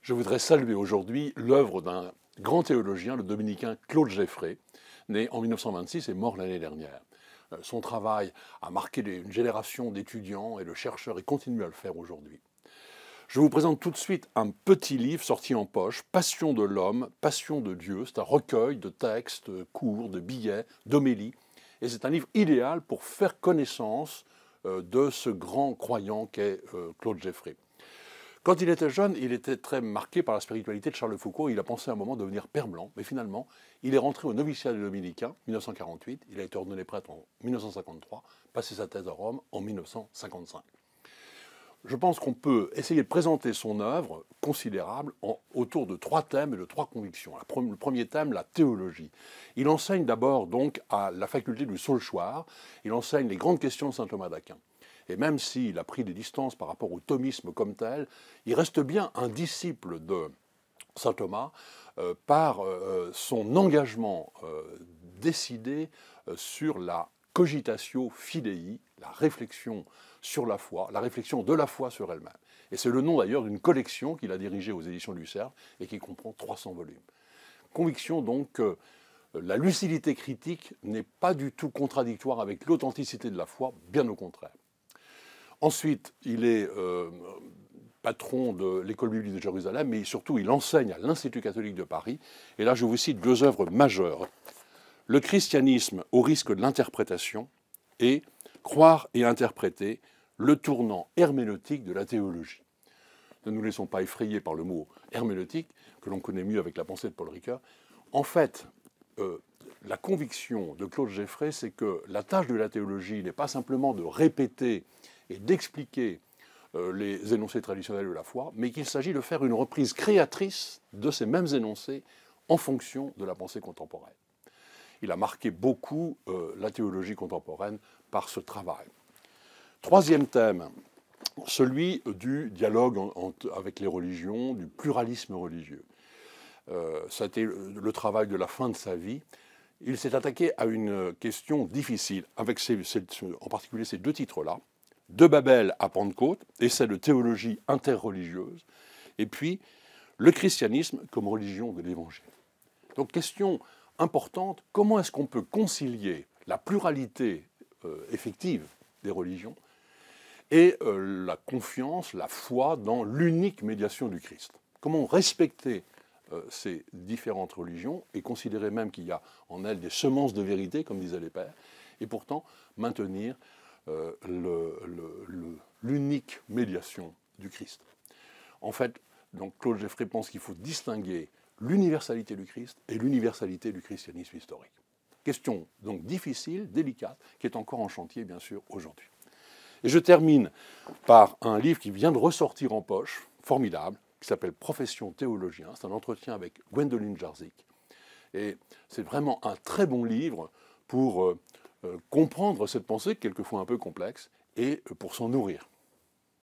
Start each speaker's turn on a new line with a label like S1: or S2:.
S1: Je voudrais saluer aujourd'hui l'œuvre d'un grand théologien, le dominicain Claude Geffray, né en 1926 et mort l'année dernière. Son travail a marqué une génération d'étudiants et de chercheurs et continue à le faire aujourd'hui. Je vous présente tout de suite un petit livre sorti en poche, Passion de l'homme, Passion de Dieu. C'est un recueil de textes courts, de billets, d'homélies. Et c'est un livre idéal pour faire connaissance de ce grand croyant qu'est Claude Geffray. Quand il était jeune, il était très marqué par la spiritualité de Charles Foucault. Il a pensé à un moment devenir père blanc, mais finalement, il est rentré au noviciat des Dominicains en 1948. Il a été ordonné prêtre en 1953, passé sa thèse à Rome en 1955. Je pense qu'on peut essayer de présenter son œuvre considérable autour de trois thèmes et de trois convictions. Le premier thème, la théologie. Il enseigne d'abord donc à la faculté du Saulchoir, il enseigne les grandes questions de saint Thomas d'Aquin. Et même s'il a pris des distances par rapport au thomisme comme tel, il reste bien un disciple de saint Thomas par son engagement décidé sur la cogitatio fidei, la réflexion sur la foi, la réflexion de la foi sur elle-même. Et c'est le nom d'ailleurs d'une collection qu'il a dirigée aux éditions du Cerf et qui comprend 300 volumes. Conviction donc que la lucidité critique n'est pas du tout contradictoire avec l'authenticité de la foi, bien au contraire. Ensuite, il est patron de l'école biblique de Jérusalem, mais surtout il enseigne à l'Institut catholique de Paris. Et là, je vous cite deux œuvres majeures. Le christianisme au risque de l'interprétation et Croire et interpréter, le tournant herméneutique de la théologie. Ne nous laissons pas effrayer par le mot herméneutique, que l'on connaît mieux avec la pensée de Paul Ricoeur. En fait, la conviction de Claude Geffray, c'est que la tâche de la théologie n'est pas simplement de répéter et d'expliquer les énoncés traditionnels de la foi, mais qu'il s'agit de faire une reprise créatrice de ces mêmes énoncés en fonction de la pensée contemporaine. Il a marqué beaucoup la théologie contemporaine par ce travail. Troisième thème, celui du dialogue avec les religions, du pluralisme religieux. Ça a été le travail de la fin de sa vie. Il s'est attaqué à une question difficile, avec en particulier ces deux titres-là, De Babel à Pentecôte, essai de théologie interreligieuse, et puis le christianisme comme religion de l'Évangile. Donc question importante, comment est-ce qu'on peut concilier la pluralité effective des religions et la confiance, la foi dans l'unique médiation du Christ? Comment respecter ces différentes religions et considérer même qu'il y a en elles des semences de vérité, comme disaient les pères, et pourtant maintenir l'unique médiation du Christ. En fait, donc Claude Geffray pense qu'il faut distinguer l'universalité du Christ et l'universalité du christianisme historique. Question donc difficile, délicate, qui est encore en chantier, bien sûr, aujourd'hui. Et je termine par un livre qui vient de ressortir en poche, formidable, qui s'appelle Profession théologien. C'est un entretien avec Gwendoline Jarzik. Et c'est vraiment un très bon livre pour comprendre cette pensée, quelquefois un peu complexe, et pour s'en nourrir.